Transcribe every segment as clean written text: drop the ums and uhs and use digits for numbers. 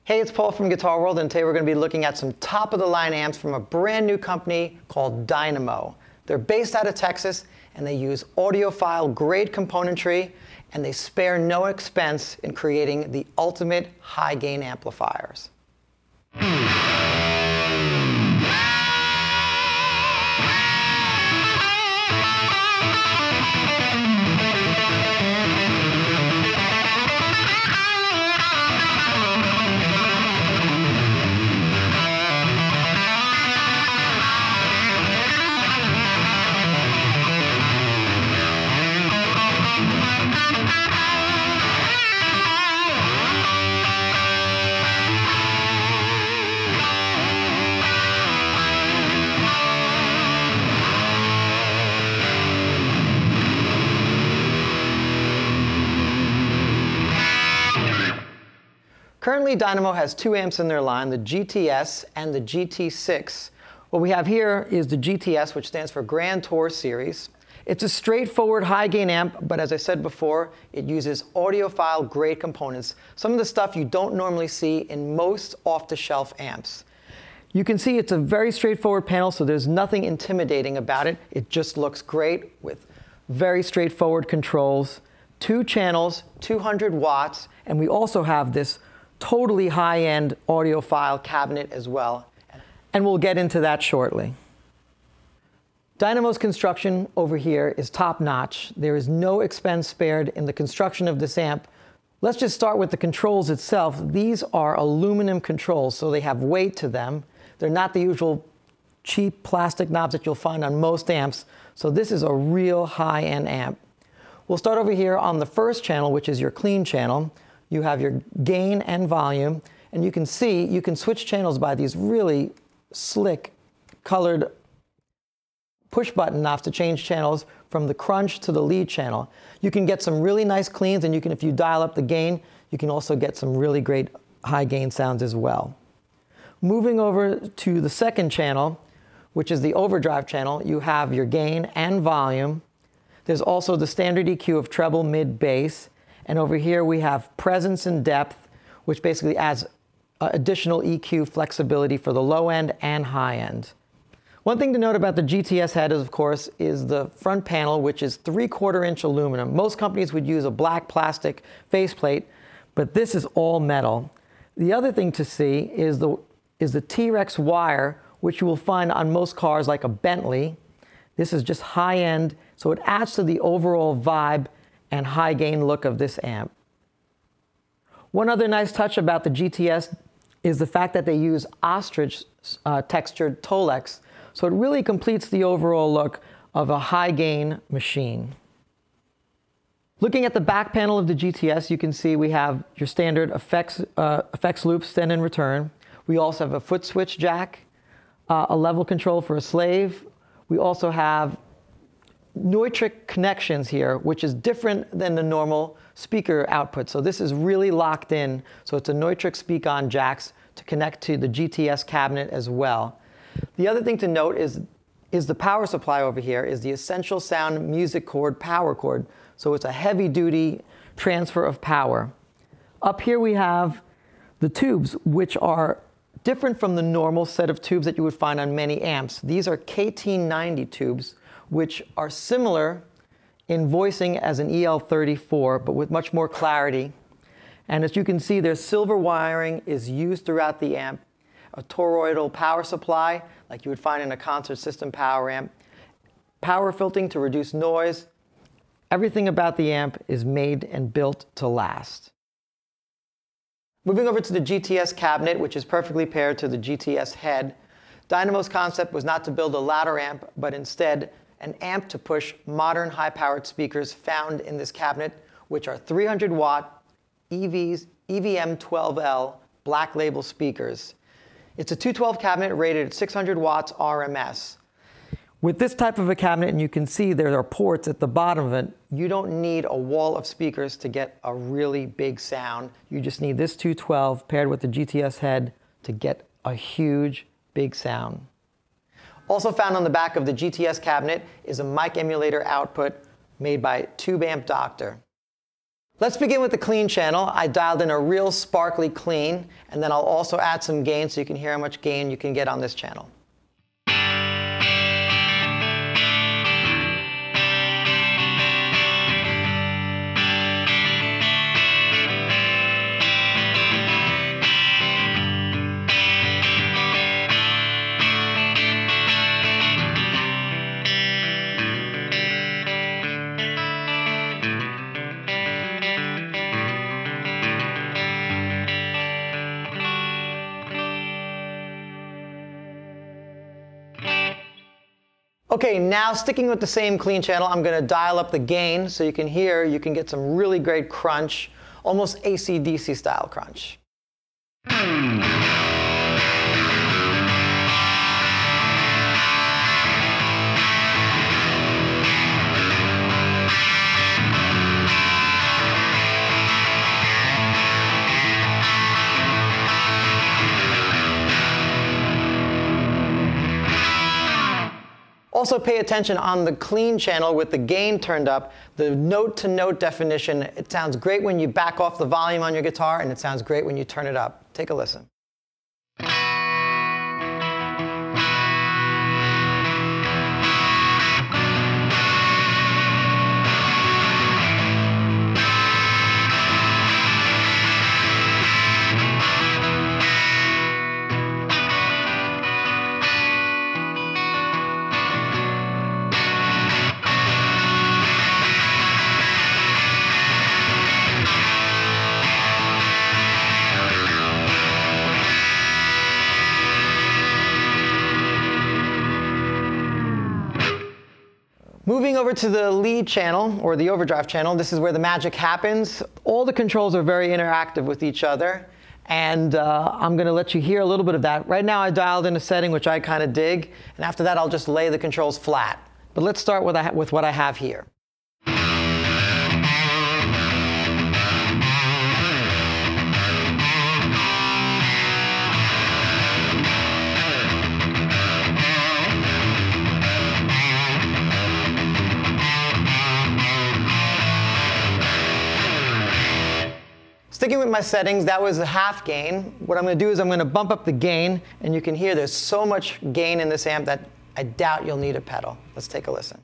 Hey, it's Paul from Guitar World, and today we're going to be looking at some top-of-the-line amps from a brand new company called Dynamo. They're based out of Texas, and they use audiophile-grade componentry, and they spare no expense in creating the ultimate high-gain amplifiers. Currently, Dynamo has two amps in their line, the GTS and the GT6. What we have here is the GTS, which stands for Grand Tour Series. It's a straightforward high-gain amp, but as I said before, it uses audiophile-grade components, some of the stuff you don't normally see in most off-the-shelf amps. You can see it's a very straightforward panel, so there's nothing intimidating about it. It just looks great with very straightforward controls, 2 channels, 200 watts, and we also have this totally high-end audiophile cabinet as well, and we'll get into that shortly. Dynamo's construction over here is top-notch. There is no expense spared in the construction of this amp. Let's just start with the controls itself. These are aluminum controls, so they have weight to them. They're not the usual cheap plastic knobs that you'll find on most amps, so this is a real high-end amp. We'll start over here on the first channel, which is your clean channel. You have your gain and volume, and you can see you can switch channels by these really slick colored push button knobs to change channels from the crunch to the lead channel. You can get some really nice cleans, and you can, if you dial up the gain, you can also get some really great high gain sounds as well. Moving over to the second channel, which is the Overdrive channel, you have your gain and volume. There's also the standard EQ of treble, mid, bass. And over here we have presence and depth, which basically adds additional EQ flexibility for the low end and high end. One thing to note about the GTS head, of course, is the front panel, which is 3/4 inch aluminum. Most companies would use a black plastic faceplate, but this is all metal. The other thing to see is the T-Rex wire, which you will find on most cars like a Bentley. This is just high end, so it adds to the overall vibe and high gain look of this amp. One other nice touch about the GTS is the fact that they use ostrich textured Tolex, so it really completes the overall look of a high gain machine. Looking at the back panel of the GTS, you can see we have your standard effects loops, send and return. We also have a foot switch jack, a level control for a slave. We also have Neutrik connections here, which is different than the normal speaker output. So this is really locked in. So it's a Neutrik speak-on jacks to connect to the GTS cabinet as well. The other thing to note is the power supply over here is the Essential Sound music cord power cord. So it's a heavy-duty transfer of power. Up here we have the tubes, which are different from the normal set of tubes that you would find on many amps. These are KT90 tubes, which are similar in voicing as an EL34, but with much more clarity. And as you can see, their silver wiring is used throughout the amp, a toroidal power supply, like you would find in a concert system power amp, power filtering to reduce noise. Everything about the amp is made and built to last. Moving over to the GTS cabinet, which is perfectly paired to the GTS head, Dynamo's concept was not to build a louder amp, but instead an amp to push modern high-powered speakers found in this cabinet, which are 300-watt EVM12L Black Label speakers. It's a 212 cabinet rated at 600 watts RMS. With this type of a cabinet, and you can see there are ports at the bottom of it, you don't need a wall of speakers to get a really big sound. You just need this 212 paired with the GTS head to get a huge, big sound. Also found on the back of the GTS cabinet is a mic emulator output made by Tube Amp Doctor. Let's begin with the clean channel. I dialed in a real sparkly clean, and then I'll also add some gain so you can hear how much gain you can get on this channel. Okay, now sticking with the same clean channel, I'm going to dial up the gain so you can hear, you can get some really great crunch, almost AC/DC style crunch. Also pay attention on the clean channel with the gain turned up, the note-to-note definition. It sounds great when you back off the volume on your guitar, and it sounds great when you turn it up. Take a listen. Moving over to the lead channel, or the overdrive channel, this is where the magic happens. All the controls are very interactive with each other, and I'm going to let you hear a little bit of that. Right now I dialed in a setting which I kind of dig, and after that I'll just lay the controls flat. But let's start with what I have here. Sticking with my settings, that was a half gain. What I'm going to do is I'm going to bump up the gain, and you can hear there's so much gain in this amp that I doubt you'll need a pedal. Let's take a listen.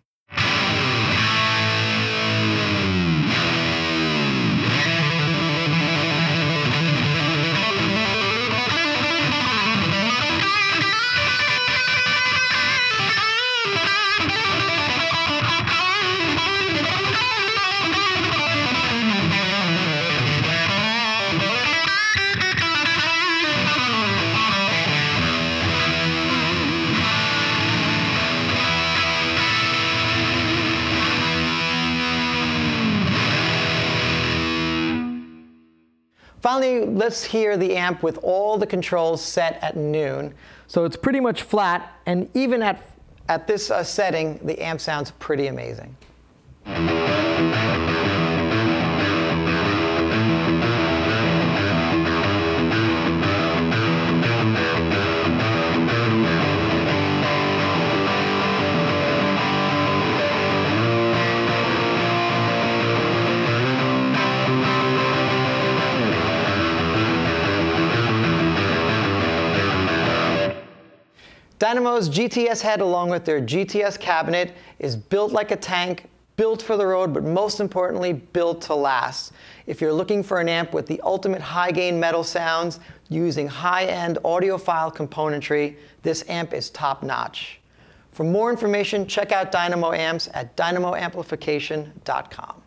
Finally, let's hear the amp with all the controls set at noon. So it's pretty much flat, and even at this setting, the amp sounds pretty amazing. Dynamo's GTS head, along with their GTS cabinet, is built like a tank, built for the road, but most importantly, built to last. If you're looking for an amp with the ultimate high-gain metal sounds using high-end audiophile componentry, this amp is top-notch. For more information, check out Dynamo amps at dynamoamplification.com.